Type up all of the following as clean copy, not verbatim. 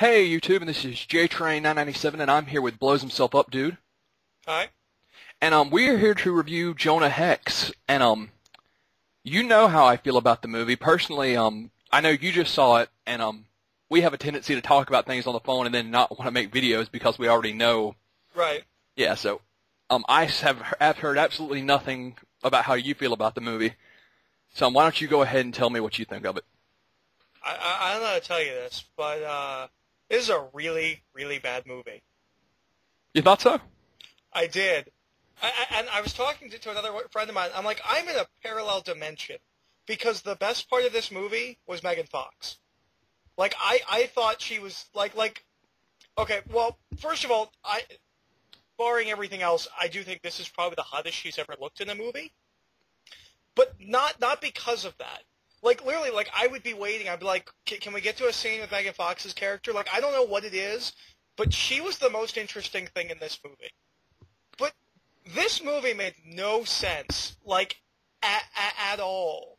Hey YouTube, and this is JTrain997, and I'm here with blowshimselfupdude. Hi. And we are here to review Jonah Hex. And you know how I feel about the movie. Personally, I know you just saw it, and we have a tendency to talk about things on the phone and then not want to make videos because we already know. Right. Yeah, so I have heard absolutely nothing about how you feel about the movie. So why don't you go ahead and tell me what you think of it? I don't know how to tell you this, but this is a really, really bad movie. You thought so? I did. And I was talking to another friend of mine. I'm like, I'm in a parallel dimension because the best part of this movie was Megan Fox. Like, I thought she was like, okay, well, first of all, barring everything else, I do think this is probably the hottest she's ever looked in a movie. But not because of that. Like, literally, like, I would be waiting. I'd be like, can we get to a scene with Megan Fox's character? Like, I don't know what it is, but she was the most interesting thing in this movie. But this movie made no sense, like, at all.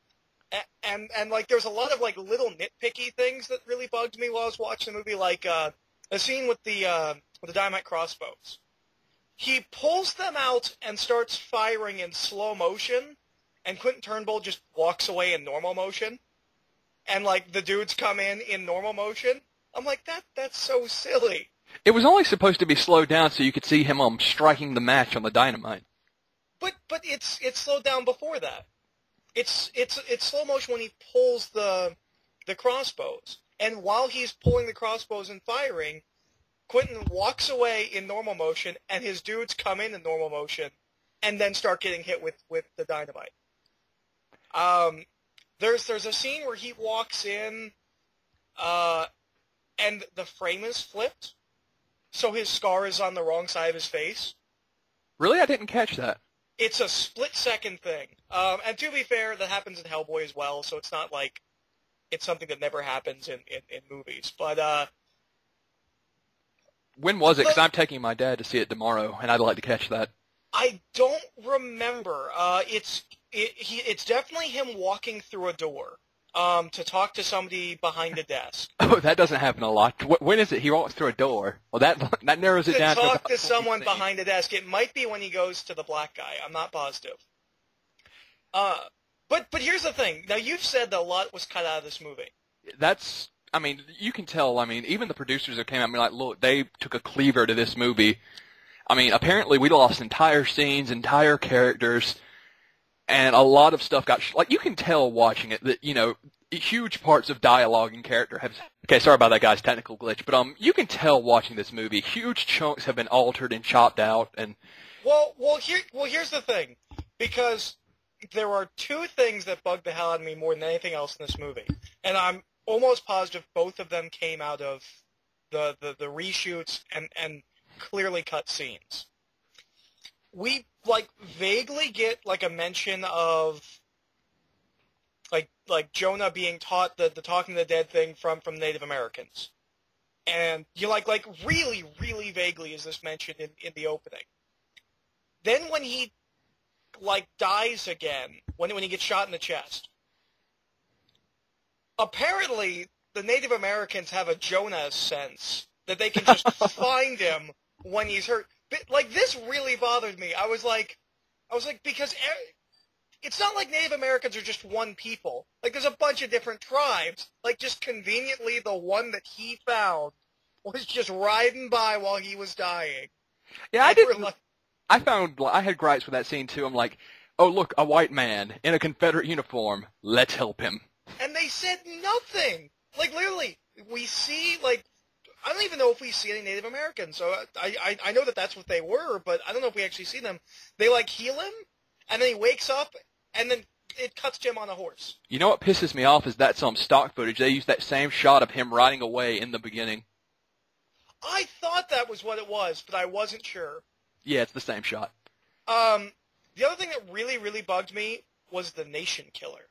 And like, there's a lot of, like, little nitpicky things that really bugged me while I was watching the movie, like, a scene with the dynamite crossbows. He pulls them out and starts firing in slow motion, and Quentin Turnbull just walks away in normal motion, and, like, the dudes come in normal motion. I'm like, that's so silly. It was only supposed to be slowed down so you could see him striking the match on the dynamite. But it's slowed down before that. It's slow motion when he pulls the crossbows, and while he's pulling the crossbows and firing, Quentin walks away in normal motion, and his dudes come in normal motion, and then start getting hit with the dynamite. There's a scene where he walks in, and the frame is flipped, so his scar is on the wrong side of his face. Really? I didn't catch that. It's a split-second thing. And to be fair, that happens in Hellboy as well, so it's not like it's something that never happens in movies. But, when was it? Because I'm taking my dad to see it tomorrow, and I'd like to catch that. I don't remember. It's definitely him walking through a door to talk to somebody behind a desk. Oh, that doesn't happen a lot. When is it he walks through a door? Well, that narrows it down. To talk to someone behind a desk. It might be when he goes to the black guy. I'm not positive. But here's the thing. Now, you've said that a lot was cut out of this movie. I mean, you can tell. I mean, even the producers that came out, like, look, they took a cleaver to this movie. I mean, apparently we lost entire scenes, entire characters, and a lot of stuff got like you can tell watching it that huge parts of dialogue and character have. Okay, sorry about that, guys, technical glitch, but you can tell watching this movie, huge chunks have been altered and chopped out, and. Here's the thing, because there are two things that bugged the hell out of me more than anything else in this movie, and I'm almost positive both of them came out of the reshoots and clearly cut scenes. We, like, vaguely get, like, a mention of, like Jonah being taught the talking to the dead thing from Native Americans. And you, like really, really vaguely is this mentioned in the opening. Then when he, like, dies again, when he gets shot in the chest, apparently the Native Americans have a Jonah sense that they can just find him when he's hurt. But, like, this really bothered me. I was like, because it's not like Native Americans are just one people. Like, there's a bunch of different tribes. Like, just conveniently, the one that he found was just riding by while he was dying. Yeah, I had gripes with that scene too. I'm like, oh look, a white man in a Confederate uniform. Let's help him. And they said nothing. Like, literally, we see, like, I don't even know if we see any Native Americans. So I know that that's what they were, but I don't know if we actually see them. They, like, heal him, and then he wakes up, and then it cuts to him on a horse. You know what pisses me off is that's some stock footage. They used that same shot of him riding away in the beginning. I thought that was what it was, but I wasn't sure. Yeah, it's the same shot. The other thing that really, really bugged me was the Nation Killer.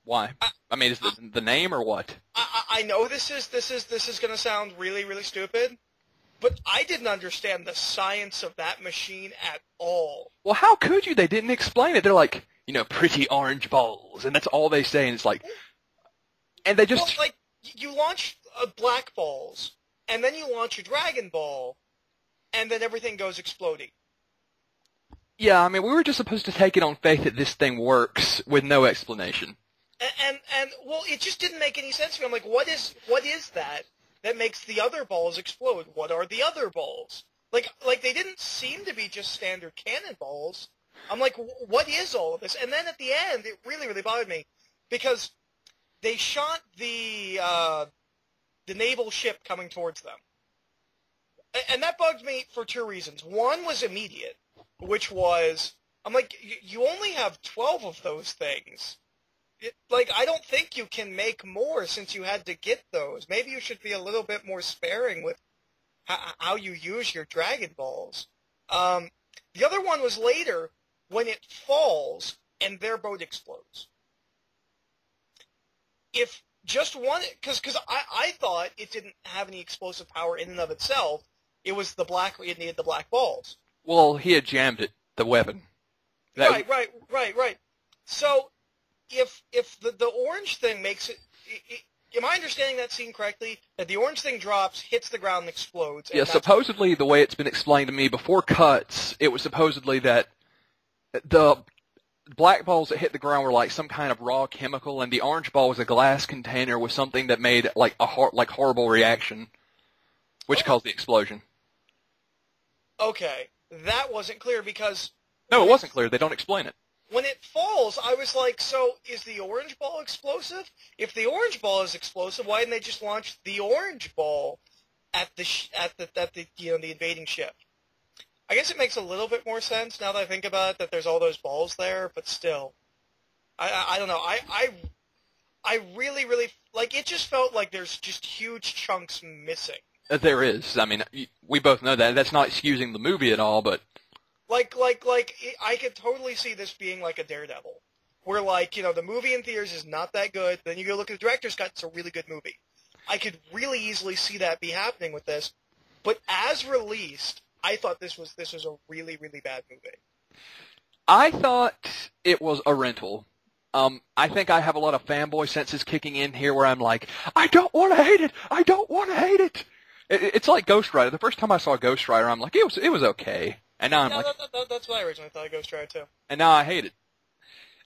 Why? I mean, is the name or what? I know this is going to sound really, really stupid, but I didn't understand the science of that machine at all. Well, how could you? They didn't explain it. They're like, pretty orange balls, and that's all they say, and it's like, and they just... Well, you launch black balls, and then you launch a Dragon Ball, and then everything goes exploding. Yeah, I mean, we were just supposed to take it on faith that this thing works with no explanation. And well, it just didn't make any sense to me. I'm like, what is that makes the other balls explode? What are the other balls? Like they didn't seem to be just standard cannonballs. I'm like, what is all of this? And then at the end, it really, really bothered me because they shot the naval ship coming towards them. And that bugged me for two reasons. One was immediate, which was, I'm like, you only have 12 of those things. I don't think you can make more since you had to get those. Maybe you should be a little bit more sparing with how you use your Dragon Balls. The other one was later when it falls and their boat explodes. If just one, because I thought it didn't have any explosive power in and of itself. It was it needed the black balls. Well, he had jammed it, the weapon. Right. So, if the orange thing makes it, am I understanding that scene correctly? That the orange thing drops, hits the ground, and explodes. Yeah, supposedly the way it's been explained to me before cuts, it was supposedly that the black balls that hit the ground were like some kind of raw chemical, and the orange ball was a glass container with something that made like a horrible reaction, which caused the explosion. Okay, that wasn't clear because... No, it wasn't clear. They don't explain it. When it falls, I was like, so is the orange ball explosive? If the orange ball is explosive, why didn't they just launch the orange ball at the invading ship? I guess it makes a little bit more sense now that I think about it, that there's all those balls there, but still. I don't know. I really, really... it just felt like there's just huge chunks missing. There is. I mean, we both know that. That's not excusing the movie at all, but... I could totally see this being like a Daredevil. Where, the movie in theaters is not that good, then you go look at the director's cut, it's a really good movie. I could really easily see that be happening with this. But as released, I thought this was a really, really bad movie. I thought it was a rental. I think I have a lot of fanboy senses kicking in here where I'm like, I don't want to hate it! I don't want to hate it! It's like Ghost Rider. The first time I saw Ghost Rider, I'm like, it was okay. And now I'm that's what I originally thought of Ghost Rider too. And now I hate it.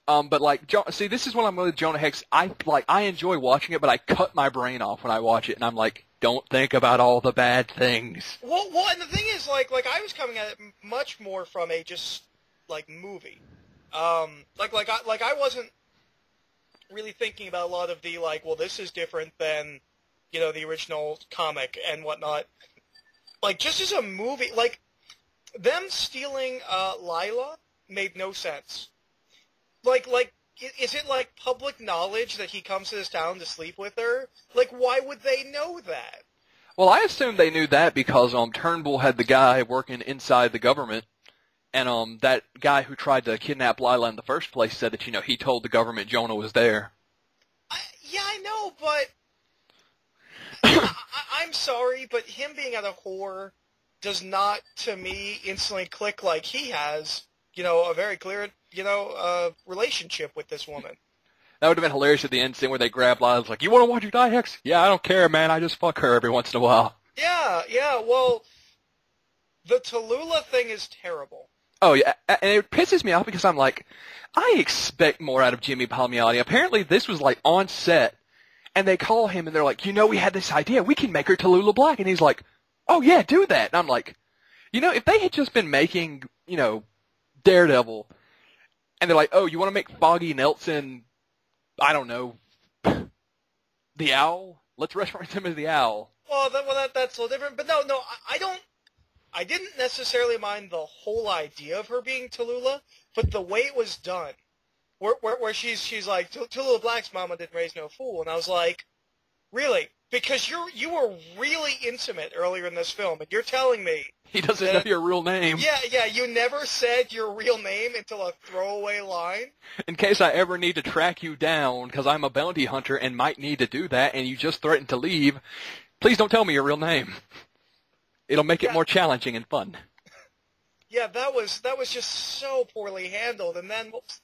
But see, this is what I'm with Jonah Hex. I enjoy watching it, but I cut my brain off when I watch it, and I'm like, don't think about all the bad things. Well, and the thing is, I was coming at it much more from a just movie. I wasn't really thinking about a lot of the this is different than the original comic and whatnot. Just as a movie, them stealing Lila made no sense. Is it public knowledge that he comes to this town to sleep with her? Why would they know that? Well, I assume they knew that because Turnbull had the guy working inside the government, and that guy who tried to kidnap Lila in the first place said that he told the government Jonah was there. Yeah, I know, but I'm sorry, but him being at a whore does not, to me, instantly click like he has, a very clear, relationship with this woman. That would have been hilarious at the end scene where they grab Lila. It's like, you want to watch her die, Hex? Yeah, I don't care, man. I just fuck her every once in a while. Yeah. Well, the Tallulah thing is terrible. Oh, yeah, and it pisses me off because I'm like, I expect more out of Jimmy Palmiotti. Apparently this was, on set, and they call him and they're like, we had this idea. We can make her Tallulah Black. And he's like, oh, yeah, do that. And I'm like, if they had just been making, Daredevil, and they're like, oh, you want to make Foggy Nelson, I don't know, the Owl? Let's reference him as the Owl. Well, that's a little different. But no, I didn't necessarily mind the whole idea of her being Tallulah, but the way it was done, where she's like, Tallulah Black's mama didn't raise no fool, and I was like, really? Because you were really intimate earlier in this film, and you're telling me he doesn't know your real name. Yeah, you never said your real name until a throwaway line. In case I ever need to track you down, because I'm a bounty hunter and might need to do that, and you just threatened to leave, please don't tell me your real name. It'll make it more challenging and fun. Yeah, that was just so poorly handled. And then what was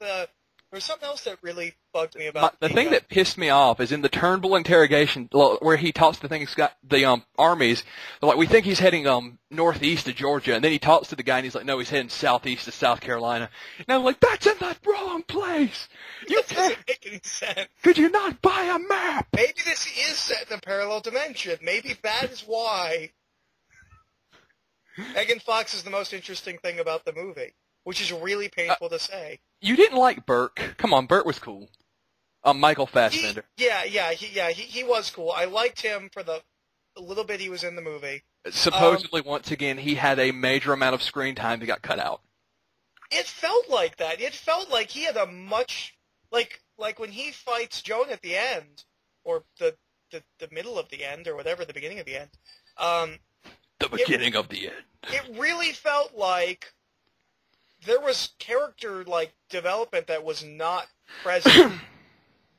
There's something else that really bugged me about The thing that pissed me off is in the Turnbull interrogation where he talks to the armies. They're like, we think he's heading northeast to Georgia, and then he talks to the guy and he's like, no, he's heading southeast to South Carolina. And I'm like, that's in the wrong place. That doesn't make any sense. Could you not buy a map? Maybe this is set in a parallel dimension. Maybe that is why Megan Fox is the most interesting thing about the movie, which is really painful to say. You didn't like Burke. Come on, Burke was cool. Michael Fassbender. He was cool. I liked him for the little bit he was in the movie. Supposedly, once again, he had a major amount of screen time that got cut out. It felt like that. It felt like he had a much like when he fights Joan at the end, or the middle of the end, or whatever, the beginning of the end. The beginning of the end. It really felt like there was character development that was not present.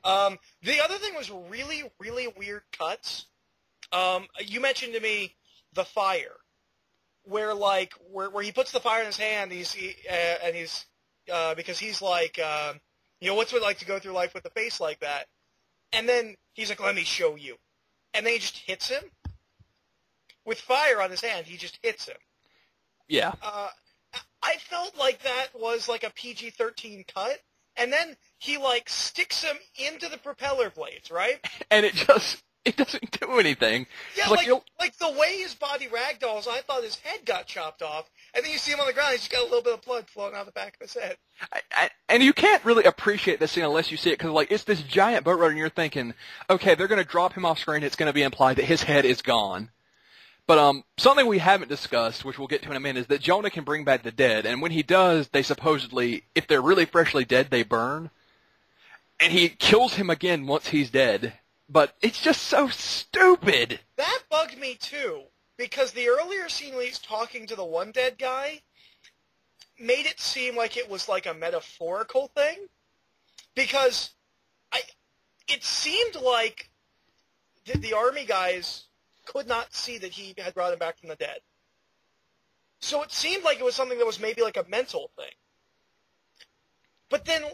The other thing was really, really weird cuts. You mentioned to me the fire, where he puts the fire in his hand. Because he's like, what's it like to go through life with a face like that? And then he's like, let me show you. And then he just hits him with fire on his hand. He just hits him. Yeah. I felt like that was like a PG-13 cut, and then he sticks him into the propeller blades, right? And it doesn't do anything. Yeah, like the way his body ragdolls, I thought his head got chopped off, and then you see him on the ground, he's just got a little bit of blood flowing out the back of his head. And you can't really appreciate this scene unless you see it, because it's this giant boat ride, and you're thinking, okay, they're going to drop him off screen, it's going to be implied that his head is gone. But something we haven't discussed, which we'll get to in a minute, is that Jonah can bring back the dead, and when he does, they supposedly, if they're really freshly dead, they burn. And he kills him again once he's dead. But it's just so stupid. That bugged me too, because the earlier scene when he's talking to the one dead guy made it seem like it was like a metaphorical thing, because it seemed like the army guys could not see that he had brought him back from the dead. So it seemed like it was something that was maybe like a mental thing. But then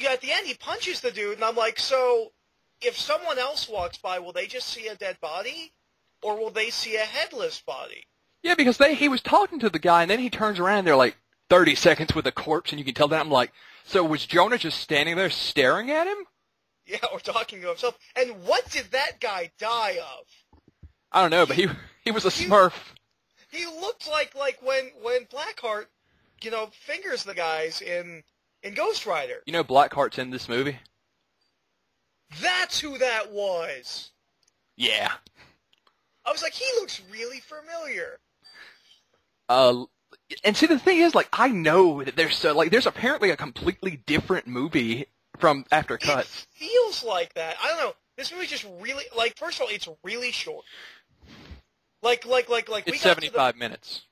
at the end he punches the dude, and I'm like, so if someone else walks by, will they just see a dead body? Or will they see a headless body? Yeah, because he was talking to the guy, and then he turns around, and they're like 30 seconds with a corpse, and you can tell that. I'm like, so was Jonah just standing there staring at him? Yeah, or talking to himself. And what did that guy die of? I don't know, but he was a Smurf. He looked like when Blackheart, fingers the guys in Ghost Rider. You know Blackheart's in this movie? That's who that was. Yeah. I was like, he looks really familiar. And see, the thing is, I know that there's apparently a completely different movie from After Cuts. It feels like that. I don't know. This movie just really, first of all, it's really short. It's 75 minutes.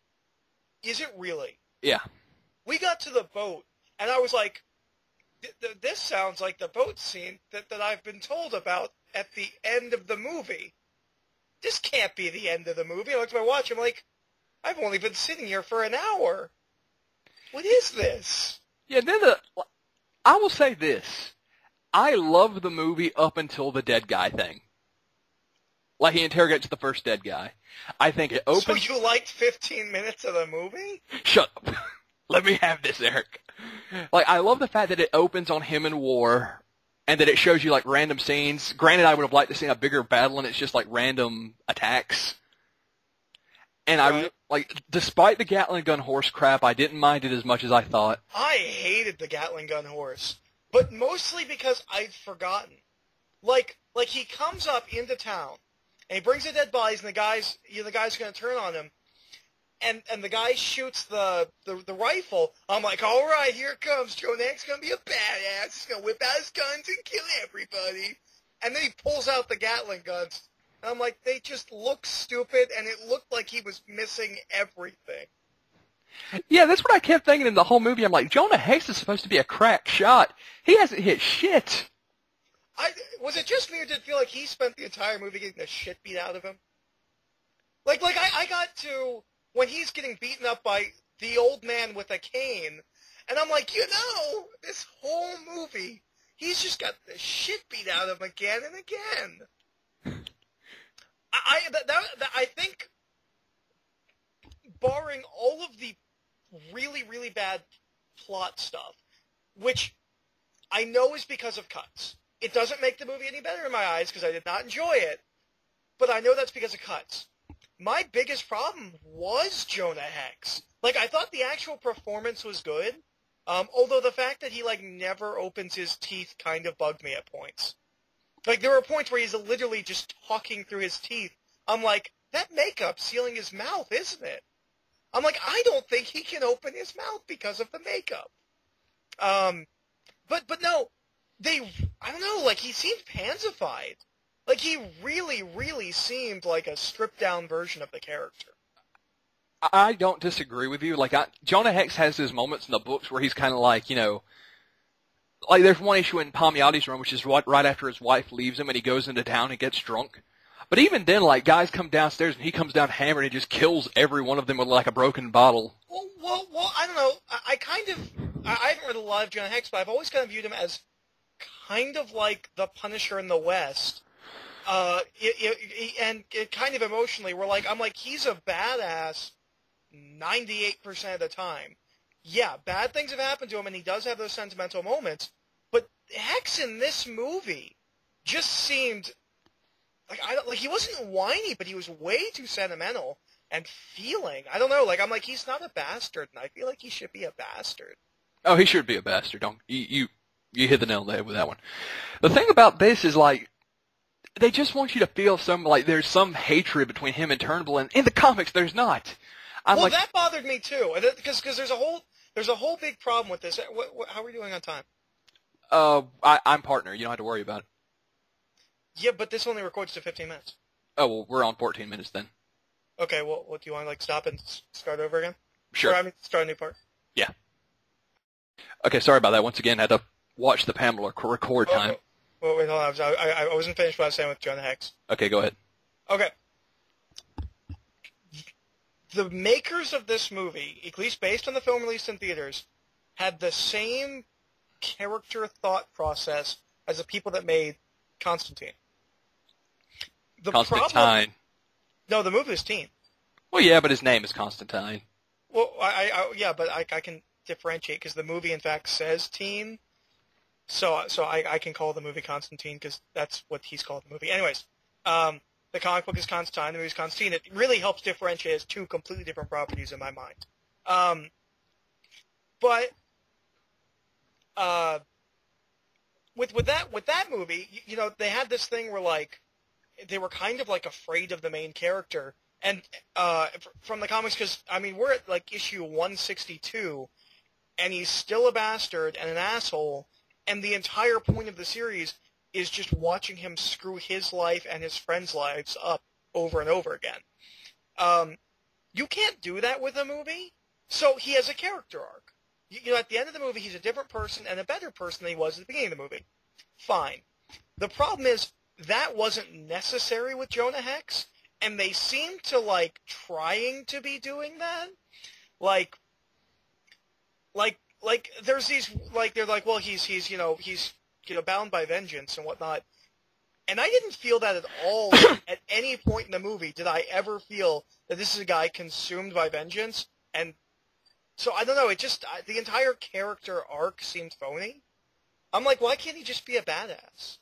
Is it really? Yeah. We got to the boat, and I was like, this sounds like the boat scene that I've been told about at the end of the movie. This can't be the end of the movie. I looked at my watch, I'm like, I've only been sitting here for an hour. What is this? Yeah, then I will say this. I love the movie up until the dead guy thing. He interrogates the first dead guy. I think it opens... So you liked 15 minutes of the movie? Shut up. Let me have this, Eric. I love the fact that it opens on him in war, and that it shows you, random scenes. Granted, I would have liked to see a bigger battle, and it's just, random attacks. And right. Despite the Gatling gun horse crap, I didn't mind it as much as I thought. I hated the Gatling gun horse, but mostly because I'd forgotten. He comes up into town, and he brings the dead bodies, and the guy's going to turn on him, and the guy shoots the rifle. I'm like, all right, here it comes. Jonah Hex going to be a badass. He's going to whip out his guns and kill everybody. And then he pulls out the Gatling guns. And I'm like, they just look stupid, and it looked like he was missing everything. Yeah, that's what I kept thinking in the whole movie. I'm like, Jonah Hex is supposed to be a crack shot. He hasn't hit shit. Was it just me, or did it feel like he spent the entire movie getting the shit beat out of him? I got to when he's getting beaten up by the old man with a cane, And I'm like, this whole movie, he's just got the shit beat out of him again and again. I think, barring all of the really, really bad plot stuff, which I know is because of cuts. It doesn't make the movie any better in my eyes because I did not enjoy it, but I know that's because of cuts. My biggest problem was Jonah Hex. Like, I thought the actual performance was good, although the fact that he, like, never opens his teeth kind of bugged me at points. Like, there were points where he's literally just talking through his teeth. I'm like, that makeup's sealing his mouth, isn't it? I'm like, I don't think he can open his mouth because of the makeup. But no, I don't know, like, he seemed pansified. Like, he really, really seemed like a stripped-down version of the character. I don't disagree with you. Like, Jonah Hex has his moments in the books where he's kind of like, like there's one issue in Palmiotti's room, which is right after his wife leaves him and he goes into town and gets drunk. But even then, like, guys come downstairs and he comes down hammered and he just kills every one of them with, like, a broken bottle. Well, I don't know. I haven't read a lot of Jonah Hex, but I've always kind of viewed him as kind of like the Punisher in the West. And kind of emotionally, I'm like, he's a badass 98% of the time. Yeah, bad things have happened to him, and he does have those sentimental moments, but Hex in this movie just seemed like he wasn't whiny, but he was way too sentimental and feeling. I don't know, I'm like, he's not a bastard, and I feel like he should be a bastard. Oh, he should be a bastard. You hit the nail on the head with that one. The thing about this is, like, they just want you to feel there's some hatred between him and Turnbull, and in the comics there's not. That bothered me too, because there's a whole big problem with this. How are we doing on time? I'm partner. You don't have to worry about it. Yeah, but this only records to 15 minutes. Oh, well, we're on 14 minutes then. Okay, well, what do you want to, stop and start over again? Sure. Or, start a new part? Yeah. Okay, sorry about that. Once again, had to watch the Pamela record time. Wait, hold on. I wasn't finished what I was saying with Jonah Hex. Okay, go ahead. Okay. The makers of this movie, at least based on the film released in theaters, had the same character thought process as the people that made Constantine. Constantine. No, the movie is Teen. Well, yeah, but his name is Constantine. Well, but I can differentiate because the movie, in fact, says Teen. So I can call the movie Constantine because that's what he's called in the movie. Anyways, the comic book is Constantine, the movie is Constantine. It really helps differentiate as two completely different properties in my mind. With that movie, they had this thing where they were kind of afraid of the main character, and from the comics, because we're at issue 162, and he's still a bastard and an asshole, and the entire point of the series is just watching him screw his life and his friends' lives up over and over again. You can't do that with a movie, so he has a character arc. At the end of the movie, he's a different person and a better person than he was at the beginning of the movie. Fine. The problem is that wasn't necessary with Jonah Hex, and they seem to trying to be doing that. There's these they're well, he's bound by vengeance and whatnot, and I didn't feel that at all at any point in the movie. Did I ever feel that this is a guy consumed by vengeance? And so I don't know. It just the entire character arc seemed phony. I'm like, why can't he just be a badass?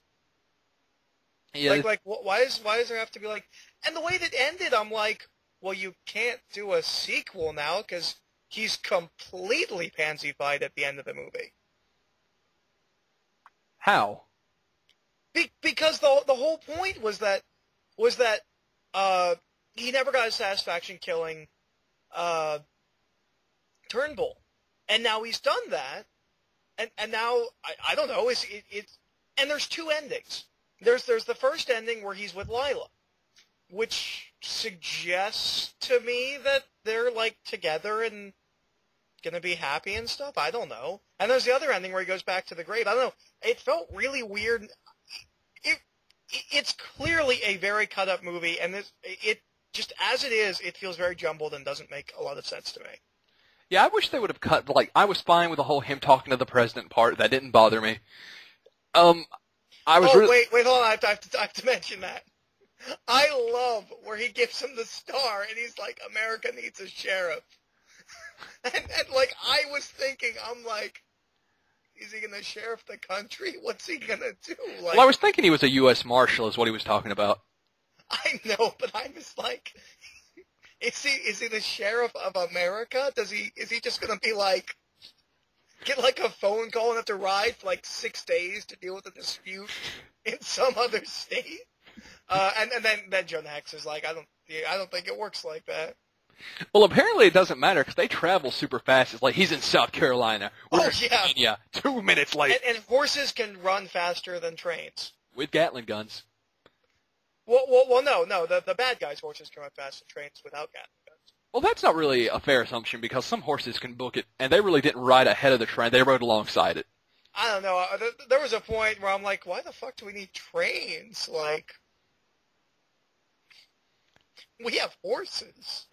Yeah. Why does there have to be And the way that ended, I'm like, well, you can't do a sequel now because he's completely pansified at the end of the movie. How? Because the whole point was that he never got his satisfaction killing Turnbull, and now he's done that, and now I don't know. It's and there's two endings. There's the first ending where he's with Lila, which suggests to me that they're together and gonna be happy and stuff. I don't know. And there's the other ending where he goes back to the grave. I don't know. It felt really weird. It's clearly a very cut up movie, and it just as it is, it feels very jumbled and doesn't make a lot of sense to me. Yeah, I wish they would have cut, like, I was fine with the whole him talking to the president part. That didn't bother me. I was wait, hold on. I have to mention that. I love where he gives him the star, and he's like, America needs a sheriff. and like, I was thinking, I'm like, is he going to sheriff the country? What's he going to do? Like, Well, I was thinking he was a U.S. Marshal is what he was talking about. I know, but I'm just like, is he the sheriff of America? Is he just going to be like, get like a phone call and have to ride for like 6 days to deal with a dispute in some other state? And then Jonah Hex is like, I don't think it works like that. Well, apparently it doesn't matter because they travel super fast. It's like he's in South Carolina. We're in Virginia, 2 minutes late. And horses can run faster than trains. With Gatling guns. Well, no. The bad guys' horses can run faster than trains without Gatling guns. Well, that's not really a fair assumption because some horses can book it, and they really didn't ride ahead of the train. They rode alongside it. I don't know. There was a point where I'm like, why the fuck do we need trains? Like, we have horses.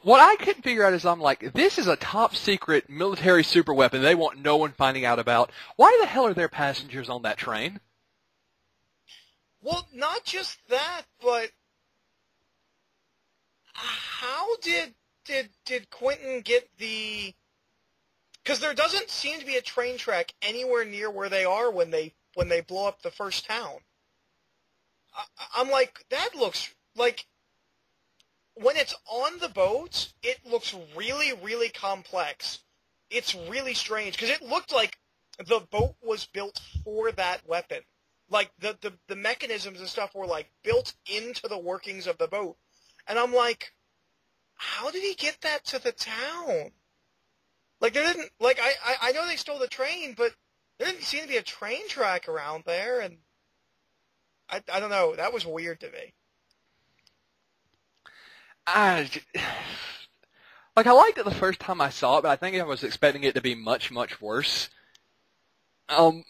What I couldn't figure out is I'm like, this is a top secret military super weapon they want no one finding out about. Why the hell are there passengers on that train? Well, not just that, but how did Quentin get the... Because there doesn't seem to be a train track anywhere near where they are when they blow up the first town. I'm like, that looks like... When it's on the boat, it looks really, really complex. It's really strange, because it looked like the boat was built for that weapon. Like, the mechanisms and stuff were, like, built into the workings of the boat. And I'm like, how did he get that to the town? Like, there didn't... Like, I know they stole the train, but there didn't seem to be a train track around there, and... I don't know. That was weird to me. I liked it the first time I saw it, but I think I was expecting it to be much, much worse. And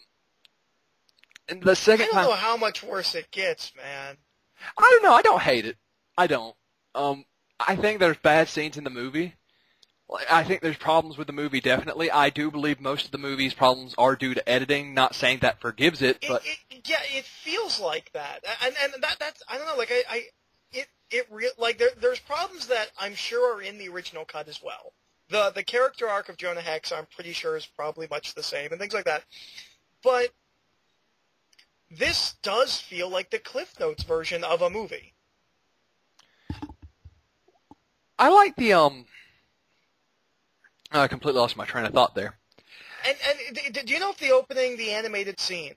the second time... I don't know how much worse it gets, man. I don't know. I don't hate it. I don't. I think there's bad scenes in the movie. I think there's problems with the movie, definitely. I do believe most of the movie's problems are due to editing. Not saying that forgives it, but... Yeah, it feels like that. And that's... I don't know, like, there's problems that I'm sure are in the original cut as well. The character arc of Jonah Hex, I'm pretty sure, is probably much the same, and things like that. But this does feel like the Cliff Notes version of a movie. I like the, I completely lost my train of thought there. And do you know if the opening, the animated scene,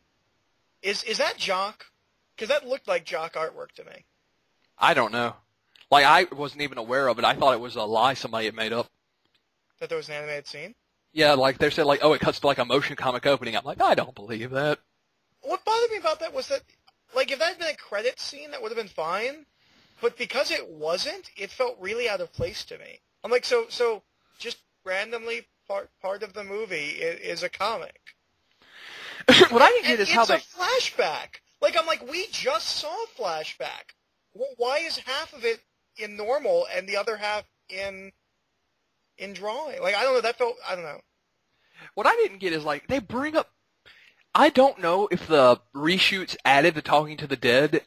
is that Jock? Because that looked like Jock artwork to me. I don't know. Like, I wasn't even aware of it. I thought it was a lie somebody had made up. That there was an animated scene? Yeah, like, they said, like, oh, it cuts to, like, a motion comic opening. I'm like, I don't believe that. What bothered me about that was that, like, if that had been a credit scene, that would have been fine. But because it wasn't, it felt really out of place to me. I'm like, so just randomly part of the movie is a comic. What I didn't get is how they... It's a flashback. Like, I'm like, we just saw a flashback. Why is half of it in normal and the other half in drawing? Like, I don't know. That felt... I don't know. What I didn't get is, like, they bring up... I don't know if the reshoots added the talking to the dead.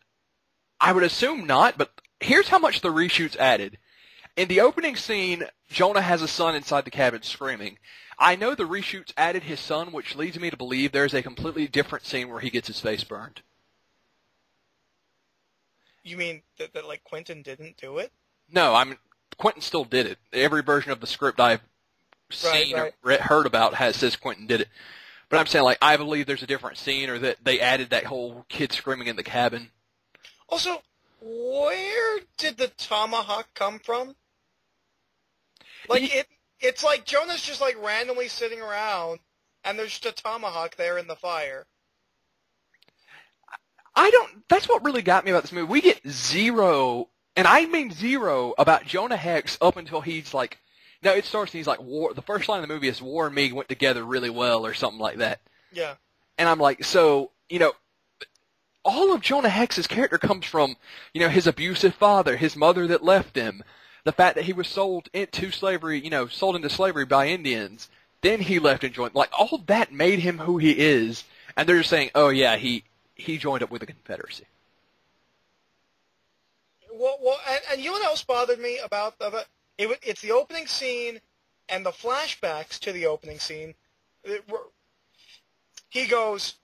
I would assume not, but here's how much the reshoots added. In the opening scene, Jonah has a son inside the cabin screaming. I know the reshoots added his son, which leads me to believe there's a completely different scene where he gets his face burned. You mean that like, Quentin didn't do it? No, Quentin still did it. Every version of the script I've seen or heard about says Quentin did it. But I'm saying, like, I believe there's a different scene or that they added that whole kid screaming in the cabin. Also, where did the tomahawk come from? Like, it's like Jonah's just, like, randomly sitting around, and there's just a tomahawk there in the fire. That's what really got me about this movie. We get zero, and I mean zero, about Jonah Hex up until he's like, no, it starts and he's like, the first line of the movie is, War and me went together really well, or something like that. Yeah. And I'm like, so, all of Jonah Hex's character comes from, his abusive father, his mother that left him, the fact that he was sold into slavery, sold into slavery by Indians, then he left and joined. Like, all that made him who he is, and they're just saying, oh yeah, he joined up with the Confederacy. Well, and you know what else bothered me about it's the opening scene and the flashbacks to the opening scene. He goes,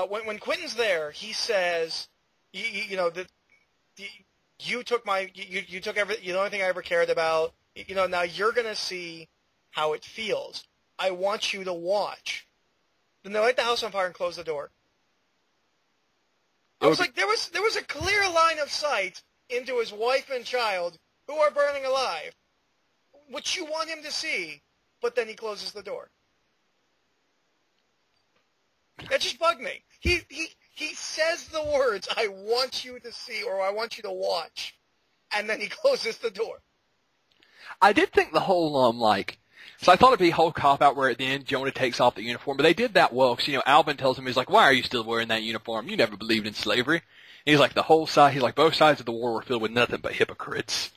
when Quentin's there, he says, that you took everything, the only thing I ever cared about. Now you're gonna see how it feels. I want you to watch. Then they light the house on fire and close the door. I was like, there was a clear line of sight into his wife and child who are burning alive, which you want him to see, but then he closes the door. That just bugged me. He says the words, I want you to see, or I want you to watch, and then he closes the door. I did think the whole, so I thought it'd be a whole cop-out where at the end Jonah takes off the uniform, but they did that well, because, Alvin tells him, he's like, why are you still wearing that uniform? You never believed in slavery. And he's like, both sides of the war were filled with nothing but hypocrites.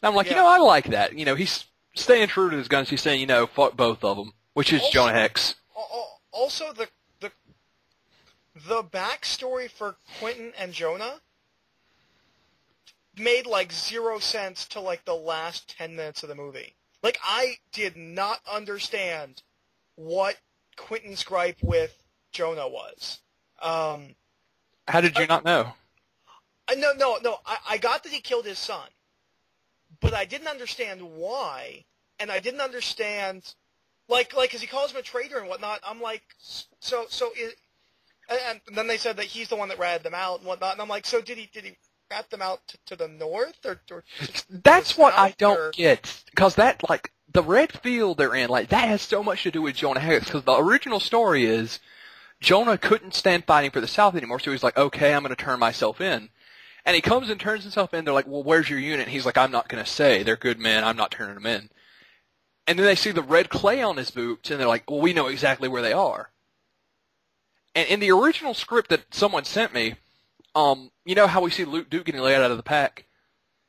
And I'm like, I like that. He's staying true to his guns. He's saying, fuck both of them, which is Jonah Hex. Also, the backstory for Quentin and Jonah made, zero sense to, the last 10 minutes of the movie. I did not understand what Quentin's gripe with Jonah was. How did you not know? No. I got that he killed his son, but I didn't understand why, and I didn't understand, because he calls him a traitor and whatnot. I'm like, and then they said that he's the one that ratted them out and whatnot, and I'm like, so did he rat them out to the north or that's what I don't get, because that the red field they're in, that has so much to do with Jonah Hex, because the original story is Jonah couldn't stand fighting for the South anymore, so he's like, okay, I'm going to turn myself in. And he comes and turns himself in. They're like, well, where's your unit? And he's like, I'm not going to say. They're good men. I'm not turning them in. And then they see the red clay on his boots, and they're like, well, we know exactly where they are. And in the original script that someone sent me, you know how we see Luke Duke getting laid out of the pack?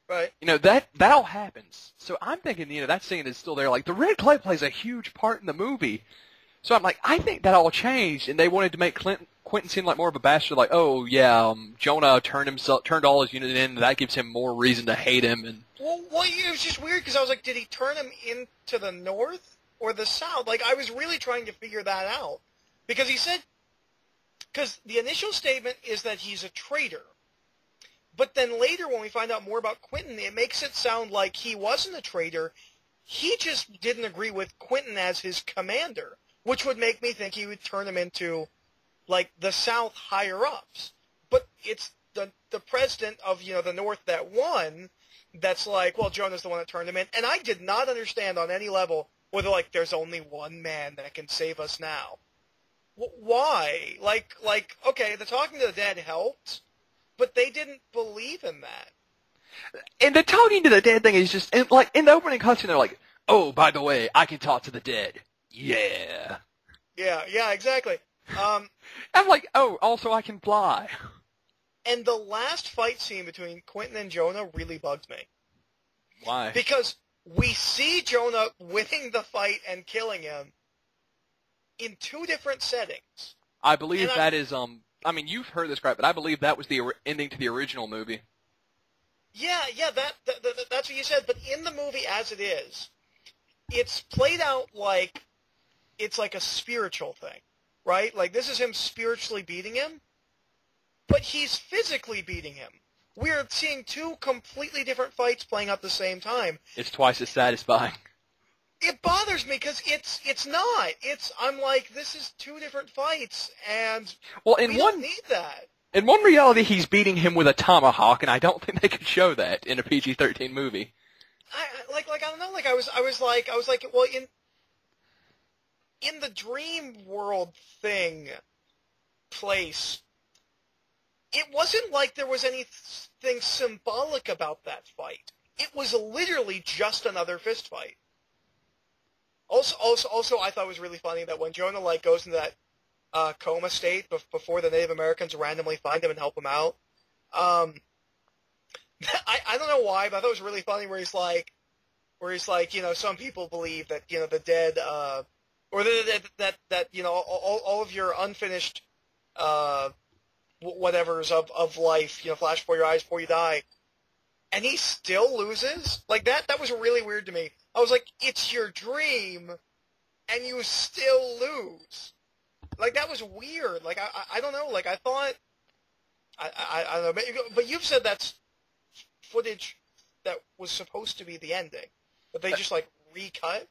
Right. That all happens. So I'm thinking, that scene is still there. The red clay plays a huge part in the movie. So I'm like, I think that all changed, and they wanted to make Quentin seem like more of a bastard. Like, oh yeah, Jonah turned all his unit in, and that gives him more reason to hate him. And well, it was just weird because I was like, did he turn him into the north or the south? I was really trying to figure that out because he said, because the initial statement is that he's a traitor, but then later when we find out more about Quentin, it makes it sound like he wasn't a traitor. He just didn't agree with Quentin as his commander, which would make me think he would turn him into, the South higher-ups. But it's the president of, the North that won that's like, well, Jonah's the one that turned him in. And I did not understand on any level whether, there's only one man that can save us now. Why? Okay, the talking to the dead helped, but they didn't believe in that. And the talking to the dead thing is just, in the opening cutscene, they're like, oh, by the way, I can talk to the dead. Yeah. Yeah, exactly. I'm like, oh, also I can fly. And the last fight scene between Quentin and Jonah really bugs me. Why? Because we see Jonah winning the fight and killing him in two different settings. I believe that is, you've heard this crap, but I believe that was the ending to the original movie. Yeah, that's what you said, but in the movie as it is, it's played out like it's like a spiritual thing, right? This is him spiritually beating him, but he's physically beating him. We're seeing two completely different fights playing out at the same time. It's twice as satisfying. It bothers me because it's not. I'm like, this is two different fights, and we don't need that. In one reality, he's beating him with a tomahawk, and I don't think they could show that in a PG-13 movie. I don't know. I was like, well, in the dream world place, it wasn't like there was anything symbolic about that fight. It was literally just another fist fight. Also, I thought it was really funny that when Jonah goes into that coma state before the Native Americans randomly find him and help him out, I don't know why, but I thought it was really funny where he's like, some people believe that, the dead, or that all of your unfinished, whatevers of life, flash before your eyes before you die, and he still loses? Like, that was really weird to me. I was like, it's your dream, and you still lose. Like, that was weird. Like, I don't know. Like, I thought, I don't know. But you've said that's footage that was supposed to be the ending, but they just, like, recut?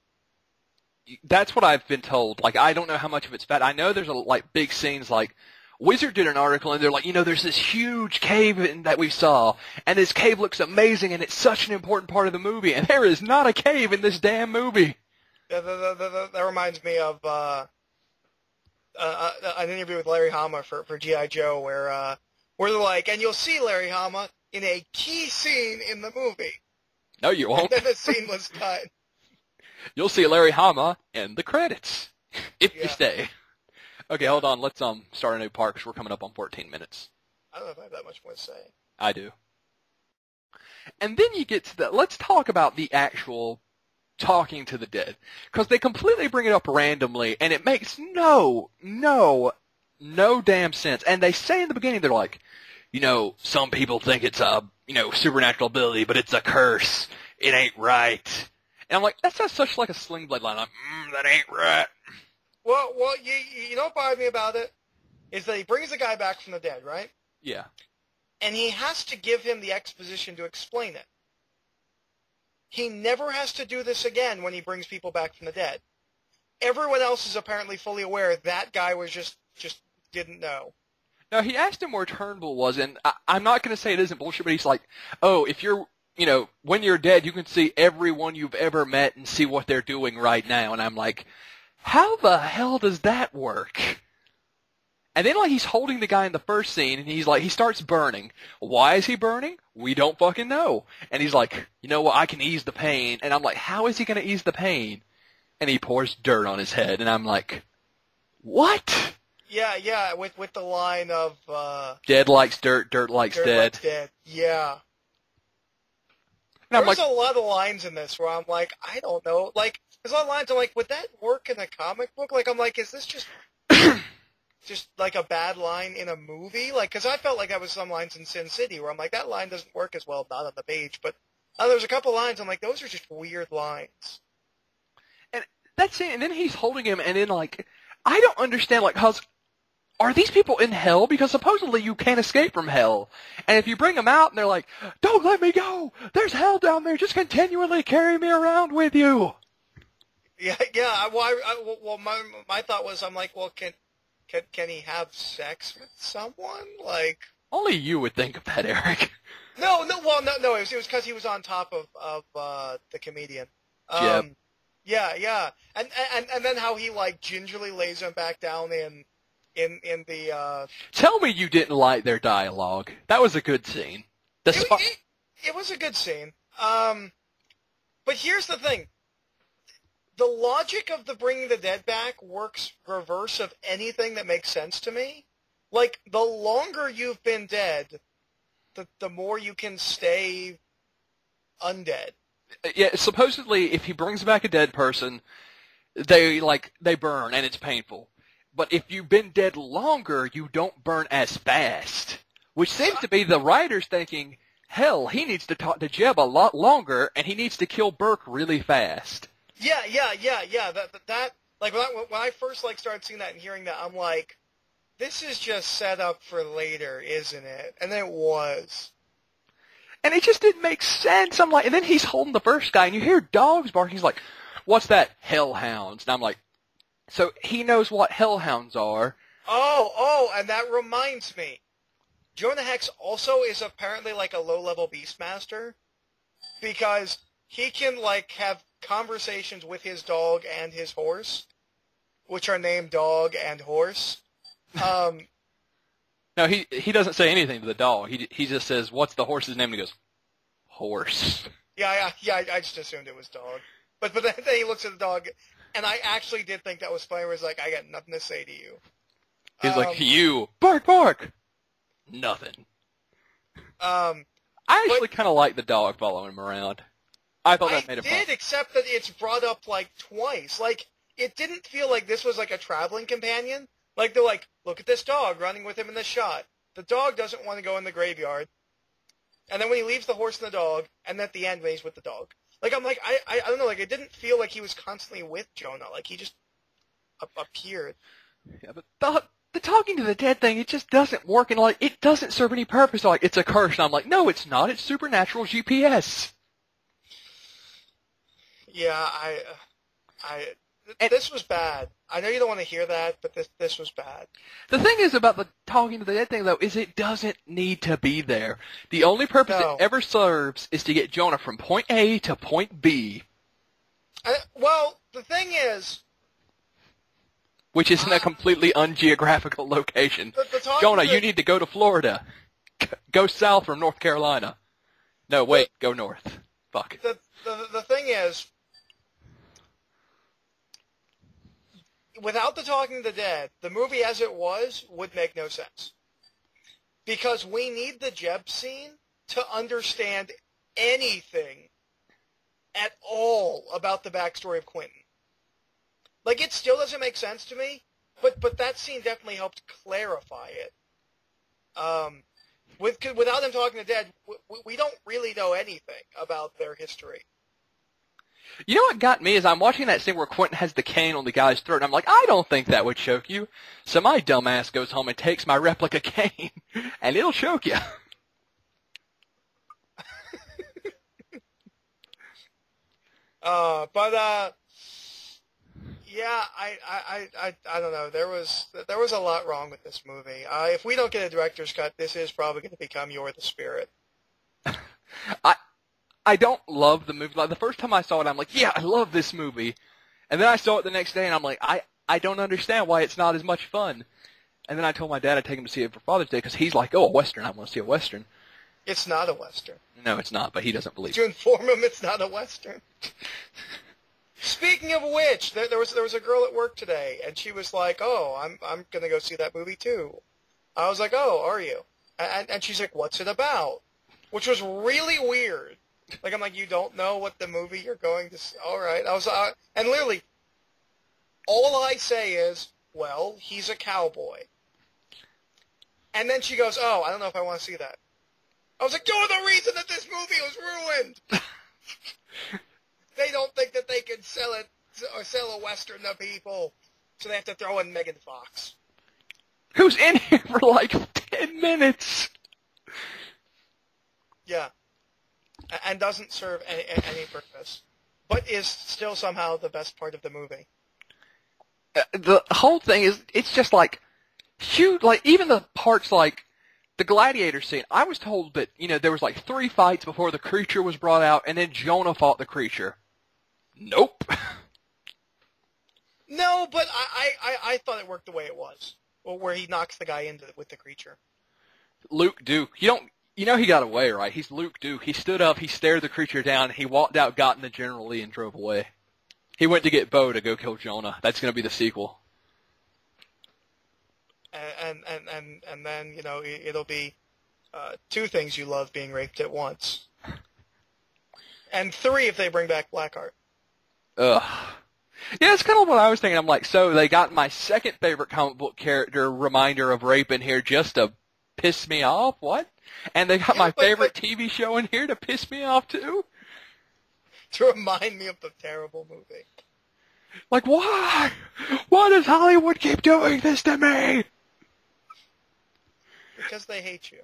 That's what I've been told. Like, I don't know how much of it's bad. I know there's, like, big scenes, like, Wizard did an article, and they're like, there's this huge cave that we saw, and this cave looks amazing, and it's such an important part of the movie, and there is not a cave in this damn movie. Yeah, that reminds me of an interview with Larry Hama for G.I. Joe, where they're like, and you'll see Larry Hama in a key scene in the movie. No, you won't. And then the scene was cut. You'll see Larry Hama in the credits, if you stay. Okay, hold on. Let's start a new part because we're coming up on 14 minutes. I don't know if I have that much more to say. I do. And then you get to let's talk about the actual talking to the dead. Because they completely bring it up randomly, and it makes no damn sense. And they say in the beginning, they're like, some people think it's a, supernatural ability, but it's a curse. It ain't right. And I'm like, that's not such like a Sling Blade line. I'm like, that ain't right. Well, you know what bothered me about it? Is that he brings the guy back from the dead, right? Yeah. And he has to give him the exposition to explain it. He never has to do this again when he brings people back from the dead. Everyone else is apparently fully aware that guy was just didn't know. No, he asked him where Turnbull was, and I'm not going to say it isn't bullshit, but he's like, oh, if you're, when you're dead, you can see everyone you've ever met and see what they're doing right now. And I'm like, how the hell does that work? And then, like, he's holding the guy in the first scene, and he's like, he starts burning. Why is he burning? We don't fucking know. And he's like, you know what, I can ease the pain. And I'm like, how is he going to ease the pain? And he pours dirt on his head, and I'm like, what? Yeah, with the line of, dead likes dirt, dirt likes dead. Likes dead. Yeah. And There's a lot of lines in this where I'm like, I don't know. Like, there's a lot of lines I'm like, would that work in a comic book? Like, I'm like, is this just like a bad line in a movie? Like, because I felt like that was some lines in Sin City where I'm like, that line doesn't work as well not on the page. But there's a couple lines I'm like, those are just weird lines. And that's it. And then he's holding him, and then, like, I don't understand, like, are these people in hell? Because supposedly you can't escape from hell. And if you bring them out and they're like, don't let me go! There's hell down there! Just continually carry me around with you! Yeah. Well, my thought was, I'm like, well, can he have sex with someone? Like, only you would think of that, Eric. No. It was because he was on top of the comedian. Jeb. Yeah. And then how he, like, gingerly lays him back down in the. Tell me you didn't like their dialogue. That was a good scene. It was a good scene. But here's the thing. The logic of the bringing the dead back works reverse of anything that makes sense to me. Like, the longer you've been dead, the more you can stay undead. Yeah, supposedly, if he brings back a dead person, they burn, and it's painful. But if you've been dead longer, you don't burn as fast. Which seems to be the writers thinking, hell, he needs to talk to Jeb a lot longer, and he needs to kill Burke really fast. Yeah. That like when I first started seeing that and hearing that, I'm like, this is just set up for later, isn't it? And then it was. And it just didn't make sense. I'm like, and then he's holding the first guy, and you hear dogs barking. He's like, what's that? Hellhounds. And I'm like, so he knows what hellhounds are. Oh, and that reminds me. Jonah Hex also is apparently like a low-level beastmaster because he can have conversations with his dog and his horse, which are named Dog and Horse. No, he doesn't say anything to the dog. He just says, what's the horse's name? And he goes, Horse. Yeah, I just assumed it was Dog. But then he looks at the dog, and I actually did think that was funny, where he's like, I got nothing to say to you. He's like, you, bark, bark. Nothing. I I actually kind of like the dog following him around. I thought that made it fun. I did, except that it's brought up like twice. Like, it didn't feel like this was like a traveling companion. Like, they're like, look at this dog running with him in this shot. The dog doesn't want to go in the graveyard. And then when he leaves the horse and the dog, and at the end when he's with the dog. Like, I'm like, I don't know, like, it didn't feel like he was constantly with Jonah. Like, he just appeared. Yeah, but the talking to the dead thing, it just doesn't work, and, like, it doesn't serve any purpose. Like, it's a curse. And I'm like, no, it's not. It's supernatural GPS. Yeah, this was bad. I know you don't want to hear that, but this was bad. The thing is about the talking to the dead thing, though, is it doesn't need to be there. The only purpose it ever serves is to get Jonah from point A to point B. Well, the thing is... Which is in a completely ungeographical location. Jonah, you need to go to Florida. Go south from North Carolina. No, wait, go north. Fuck. The thing is... Without the talking to the dead, the movie as it was would make no sense. Because we need the Jeb scene to understand anything at all about the backstory of Quentin. Like, it still doesn't make sense to me, but that scene definitely helped clarify it. Without them talking to the dead, we don't really know anything about their history. You know what got me is I'm watching that scene where Quentin has the cane on the guy's throat, and I'm like, I don't think that would choke you. So my dumbass goes home and takes my replica cane, and it'll choke you. Yeah, I don't know. There was a lot wrong with this movie. If we don't get a director's cut, this is probably going to become You're the Spirit. I don't love the movie. Like, the first time I saw it, I'm like, yeah, I love this movie. And then I saw it the next day, and I'm like, I don't understand why it's not as much fun. And then I told my dad I'd take him to see it for Father's Day, because he's like, oh, a Western. I want to see a Western. It's not a Western. No, it's not, but he doesn't believe it. To inform him it's not a Western. Speaking of which, there was a girl at work today, and she was like, oh, I'm going to go see that movie too. I was like, oh, are you? And she's like, what's it about? Which was really weird. Like, I'm like, you don't know what the movie you're going to see? All right. And literally, all I say is, well, he's a cowboy. And then she goes, oh, I don't know if I want to see that. I was like, you're the reason that this movie was ruined. They don't think that they can sell it or sell a Western to people, so they have to throw in Megan Fox. Who's in here for like 10 minutes. Yeah. And doesn't serve any purpose, but is still somehow the best part of the movie. The whole thing is, it's just like, shoot, like, even the parts like the gladiator scene, I was told that, there was like 3 fights before the creature was brought out, and then Jonah fought the creature. Nope. No, but I thought it worked the way it was, where he knocks the guy into with the creature. Luke Duke, he got away, right? He's Luke Duke. He stood up, he stared the creature down, he walked out, got in the General Lee, and drove away. He went to get Bo to go kill Jonah. That's going to be the sequel. And then, it'll be 2 things you love being raped at once. And 3 if they bring back Blackheart. Ugh. Yeah, it's kind of what I was thinking. I'm like, so they got my second favorite comic book character reminder of rape in here just to piss me off? What? And they got my favorite TV show in here to piss me off, too? To remind me of the terrible movie. Like, why? Why does Hollywood keep doing this to me? Because they hate you.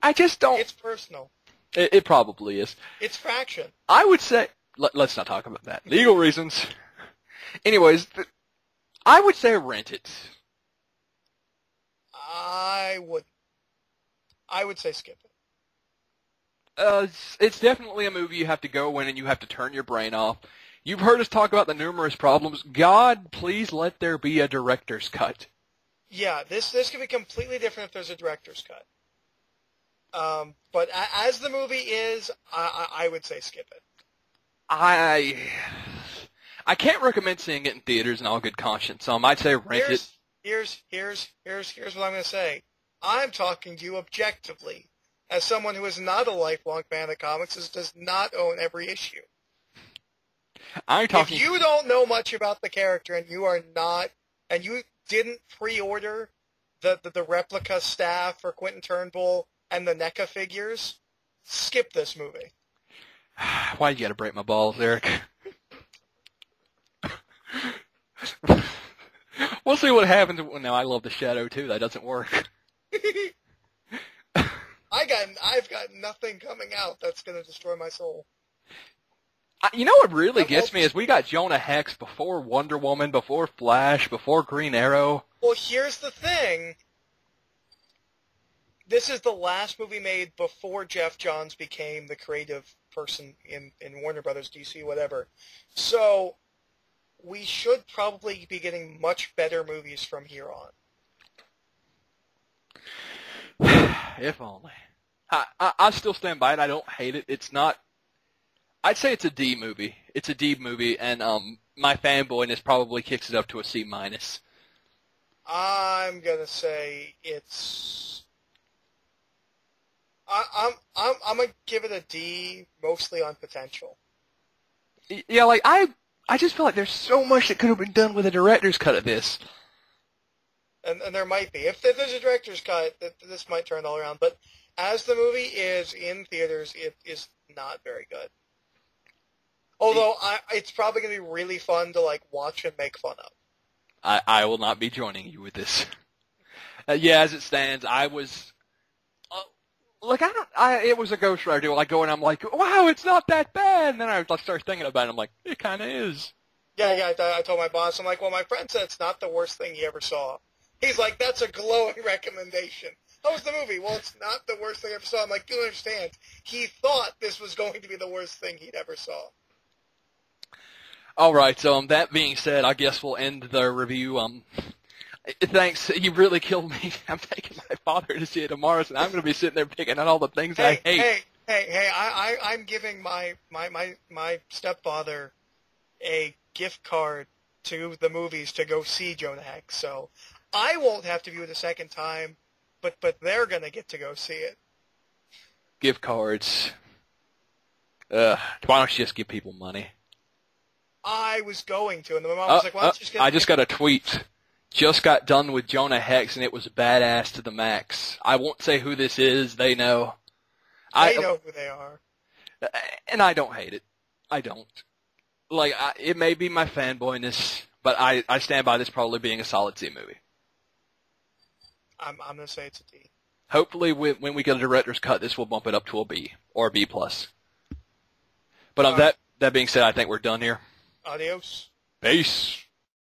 I just don't... It's personal. It probably is. It's faction. I would say... Let's not talk about that. Legal reasons. Anyways, I would say rent it. I would say skip it. It's definitely a movie you have to go in and you have to turn your brain off. You've heard us talk about the numerous problems. God, please let there be a director's cut. Yeah, this could be completely different if there's a director's cut. But as the movie is, I would say skip it. I can't recommend seeing it in theaters in all good conscience, so I might say rent it. Here's what I'm going to say. I'm talking to you objectively. as someone who is not a lifelong fan of comics, does not own every issue. If you don't know much about the character and you didn't pre-order the replica staff for Quentin Turnbull and the NECA figures, skip this movie. Why you gotta break my balls, Eric? We'll see what happens. No, I love the Shadow too. That doesn't work. I've got nothing coming out that's gonna destroy my soul. You know what really gets me is we got Jonah Hex before Wonder Woman, before Flash, before Green Arrow. Well, here's the thing. This is the last movie made before Jeff Johns became the creative person in Warner Brothers, DC, whatever. So we should probably be getting much better movies from here on. If only. I still stand by it. I don't hate it. It's not... I'd say it's a D movie. It's a D movie, and my fanboyness probably kicks it up to a C-. I'm gonna say it's... I'm gonna give it a D, mostly on potential. Yeah, like, I just feel like there's so much that could have been done with a director's cut of this. And there might be. If there's a director's cut, this might turn it all around. But as the movie is in theaters, it is not very good. Although it's probably going to be really fun to like watch and make fun of. I will not be joining you with this. Yeah, as it stands, I was... it was a Ghost Rider deal. I go and I'm like, wow, it's not that bad. And then I start thinking about it. I'm like, it kind of is. Yeah, I told my boss, I'm like, well, my friend said it's not the worst thing he ever saw. He's like, that's a glowing recommendation. How was the movie? Well, it's not the worst thing I ever saw. I'm like, you understand. He thought this was going to be the worst thing he'd ever saw. All right, so that being said, I guess we'll end the review. Thanks. You really killed me. I'm taking my father to see it tomorrow, so I'm going to be sitting there picking out all the things I hate. Hey, I'm giving my stepfather a gift card to the movies to go see Jonah Hex, so I won't have to view it a second time, but they're going to get to go see it. Gift cards. Why don't you just give people money? I was going to, and my mom was like, why don't you just get... I just got a tweet. Just got done with Jonah Hex, and it was badass to the max. I won't say who this is. They know. They know who they are. And I don't hate it. I don't. Like, it may be my fanboyness, but I stand by this probably being a solid C movie. I'm going to say it's a D. Hopefully, when we get a director's cut, this will bump it up to a B or a B+. But that being said, I think we're done here. Adios. Peace.